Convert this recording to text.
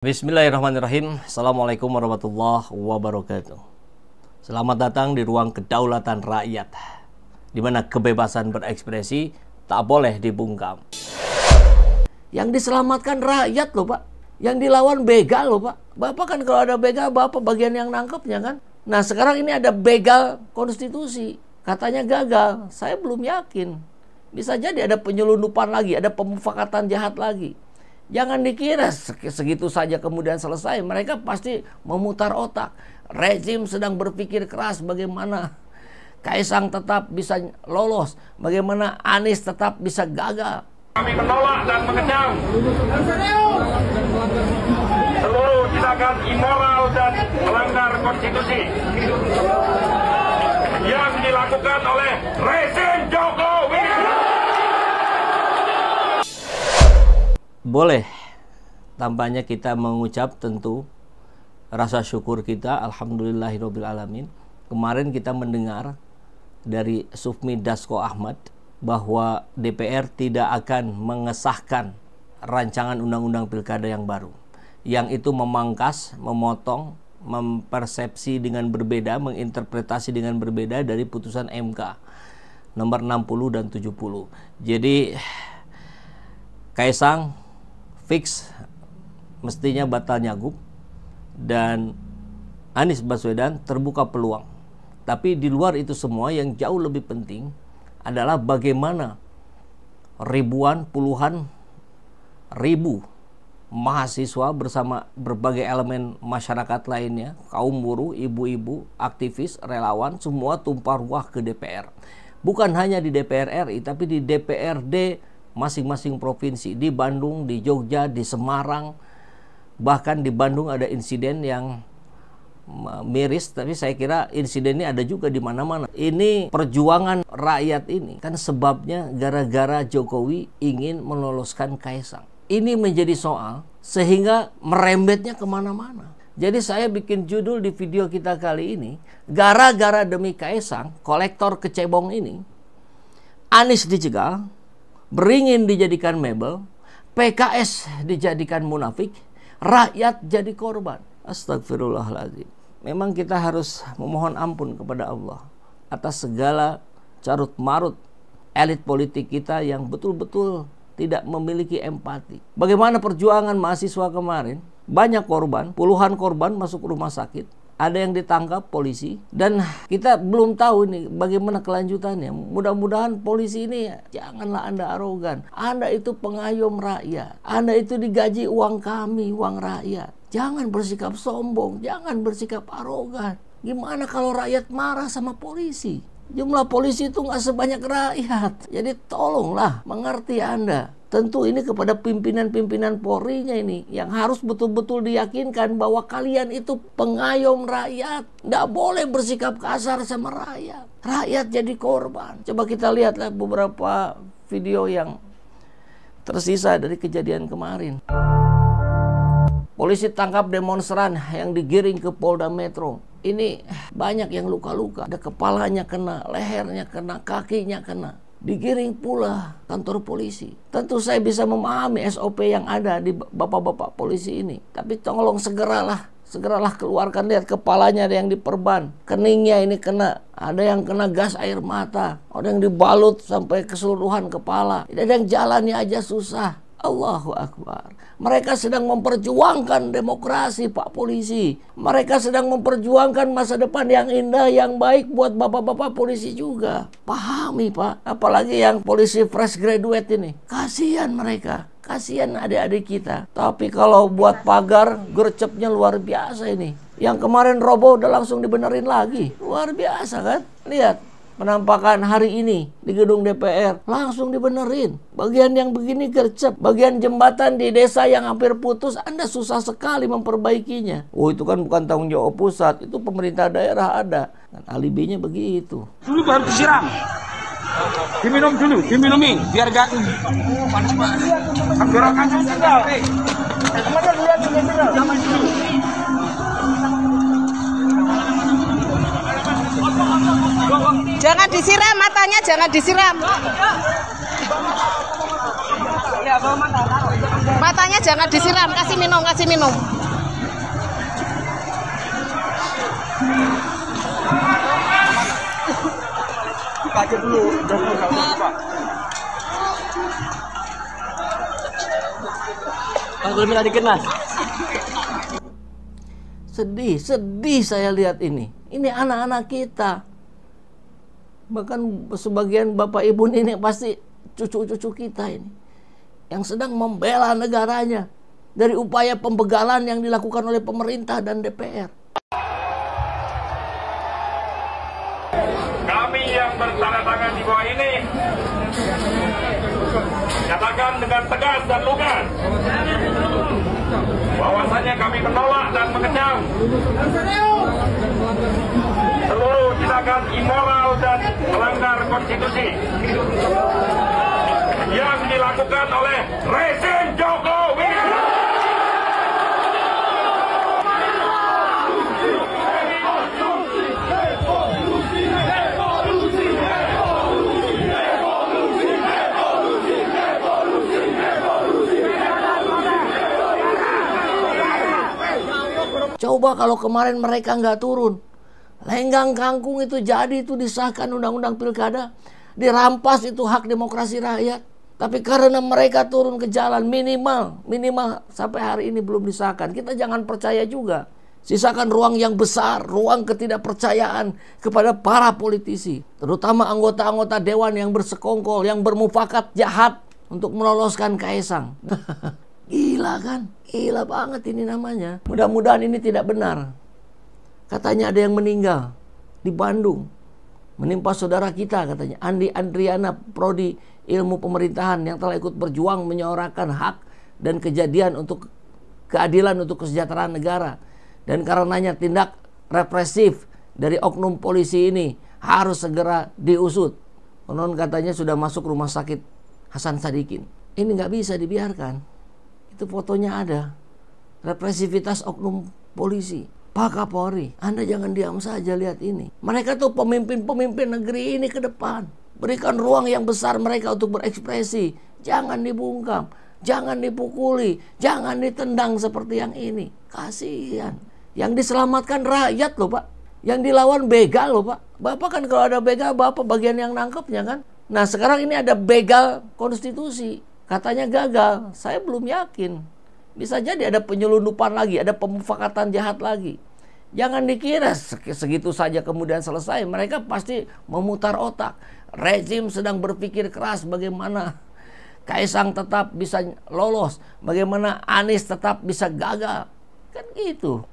Bismillahirrahmanirrahim. Assalamualaikum warahmatullahi wabarakatuh. Selamat datang di ruang kedaulatan rakyat, di mana kebebasan berekspresi tak boleh dibungkam. Yang diselamatkan rakyat loh Pak, yang dilawan begal loh Pak. Bapak kan kalau ada begal, Bapak bagian yang nangkepnya kan. Nah sekarang ini ada begal konstitusi, katanya gagal. Saya belum yakin. Bisa jadi ada penyelundupan lagi, ada pemufakatan jahat lagi. Jangan dikira segitu saja kemudian selesai. Mereka pasti memutar otak. Rezim sedang berpikir keras bagaimana Kaisang tetap bisa lolos, bagaimana Anies tetap bisa gagal. Kami menolak dan mengecam seluruh tindakan immoral dan melanggar konstitusi yang dilakukan oleh rezim Jokowi. Boleh tampaknya kita mengucap tentu rasa syukur kita, alhamdulillahirobbilalamin. Kemarin kita mendengar dari Sufmi Dasko Ahmad bahwa DPR tidak akan mengesahkan rancangan undang-undang pilkada yang baru, yang itu memangkas, memotong, mempersepsi dengan berbeda, menginterpretasi dengan berbeda dari putusan MK nomor 60 dan 70. Jadi Kaisang fix mestinya batal nyagup dan Anies Baswedan terbuka peluang. Tapi di luar itu semua yang jauh lebih penting adalah bagaimana ribuan, puluhan ribu mahasiswa bersama berbagai elemen masyarakat lainnya, kaum buruh, ibu-ibu, aktivis, relawan, semua tumpah ruah ke DPR. Bukan hanya di DPR RI, tapi di DPRD masing-masing provinsi, di Bandung, di Jogja, di Semarang. Bahkan di Bandung ada insiden yang miris, tapi saya kira insiden ini ada juga di mana-mana. Ini perjuangan rakyat ini kan sebabnya gara-gara Jokowi ingin meloloskan Kaisang. Ini menjadi soal sehingga merembetnya kemana-mana. Jadi saya bikin judul di video kita kali ini, gara-gara demi Kaisang, kolektor kecebong ini, Anies dicegal, Beringin dijadikan mebel, PKS dijadikan munafik, rakyat jadi korban. Astagfirullahaladzim. Memang kita harus memohon ampun kepada Allah atas segala carut marut elit politik kita yang betul-betul tidak memiliki empati. Bagaimana perjuangan mahasiswa kemarin, banyak korban, puluhan korban masuk rumah sakit. Ada yang ditangkap polisi dan kita belum tahu nih bagaimana kelanjutannya. Mudah-mudahan polisi ini janganlah Anda arogan. Anda itu pengayom rakyat. Anda itu digaji uang kami, uang rakyat. Jangan bersikap sombong, jangan bersikap arogan. Gimana kalau rakyat marah sama polisi? Jumlah polisi itu nggak sebanyak rakyat. Jadi tolonglah mengerti Anda. Tentu ini kepada pimpinan-pimpinan Polri-nya ini yang harus betul-betul diyakinkan bahwa kalian itu pengayom rakyat. Nggak boleh bersikap kasar sama rakyat. Rakyat jadi korban. Coba kita lihatlah beberapa video yang tersisa dari kejadian kemarin. Polisi tangkap demonstran yang digiring ke Polda Metro. Ini banyak yang luka-luka. Ada kepalanya kena, lehernya kena, kakinya kena. Digiring pula kantor polisi. Tentu saya bisa memahami SOP yang ada di bapak-bapak polisi ini. Tapi tolong segeralah keluarkan. Lihat kepalanya ada yang diperban, keningnya ini kena, ada yang kena gas air mata, ada yang dibalut sampai keseluruhan kepala. Ada yang jalannya aja susah. Allahu Akbar. Mereka sedang memperjuangkan demokrasi Pak Polisi. Mereka sedang memperjuangkan masa depan yang indah, yang baik buat bapak-bapak polisi juga. Pahami Pak. Apalagi yang polisi fresh graduate ini. Kasihan mereka. Kasihan adik-adik kita. Tapi kalau buat pagar, gercepnya luar biasa ini. Yang kemarin roboh udah langsung dibenerin lagi. Luar biasa kan? Lihat. Penampakan hari ini di gedung DPR langsung dibenerin. Bagian yang begini gercep, bagian jembatan di desa yang hampir putus, Anda susah sekali memperbaikinya. Oh itu kan bukan tanggung jawab pusat, itu pemerintah daerah ada. Dan alibinya begitu. Dulu baru disiram, diminum dulu, diminumin biar gak panas banget. Tenggorokan juga. Kemana lihat zaman dulu. Jangan disiram matanya, jangan disiram. Ya, bawa mata. Matanya jangan disiram, kasih minum, kasih minum. Aja dulu, minta dikit mas. Sedih saya lihat ini. Ini anak-anak kita. Bahkan sebagian bapak ibu ini pasti cucu-cucu kita ini. Yang sedang membela negaranya dari upaya pembegalan yang dilakukan oleh pemerintah dan DPR. Kami yang bertanda tangan di bawah ini nyatakan dengan tegas dan lugas bahwasannya kami menolak dan mengecam seluruh tindakan immoral dan melanggar konstitusi yang dilakukan oleh rezim Jokowi. Coba kalau kemarin mereka nggak turun, Lenggang Kangkung itu jadi itu disahkan undang-undang pilkada, dirampas itu hak demokrasi rakyat. Tapi karena mereka turun ke jalan minimal sampai hari ini belum disahkan. Kita jangan percaya juga. Sisakan ruang yang besar, ruang ketidakpercayaan kepada para politisi, terutama anggota-anggota dewan yang bersekongkol, yang bermufakat jahat untuk meloloskan Kaisang. Gila kan? Gila banget ini namanya. Mudah-mudahan ini tidak benar. Katanya ada yang meninggal di Bandung. Menimpa saudara kita katanya. Andi Andriana, Prodi Ilmu Pemerintahan yang telah ikut berjuang menyuarakan hak dan kejadian untuk keadilan untuk kesejahteraan negara. Dan karenanya tindak represif dari oknum polisi ini harus segera diusut. Konon katanya sudah masuk rumah sakit Hasan Sadikin. Ini nggak bisa dibiarkan. Itu fotonya ada. Represivitas oknum polisi. Pak Kapolri, Anda jangan diam saja lihat ini. Mereka tuh pemimpin-pemimpin negeri ini ke depan. Berikan ruang yang besar mereka untuk berekspresi. Jangan dibungkam, jangan dipukuli, jangan ditendang seperti yang ini. Kasihan. Yang diselamatkan rakyat loh Pak. Yang dilawan begal loh Pak. Bapak kan kalau ada begal, Bapak bagian yang nangkepnya kan. Nah sekarang ini ada begal konstitusi. Katanya gagal, saya belum yakin. Bisa jadi ada penyelundupan lagi, ada pemufakatan jahat lagi. Jangan dikira segitu saja kemudian selesai. Mereka pasti memutar otak. Rezim sedang berpikir keras bagaimana Kaisang tetap bisa lolos, bagaimana Anies tetap bisa gagal. Kan gitu.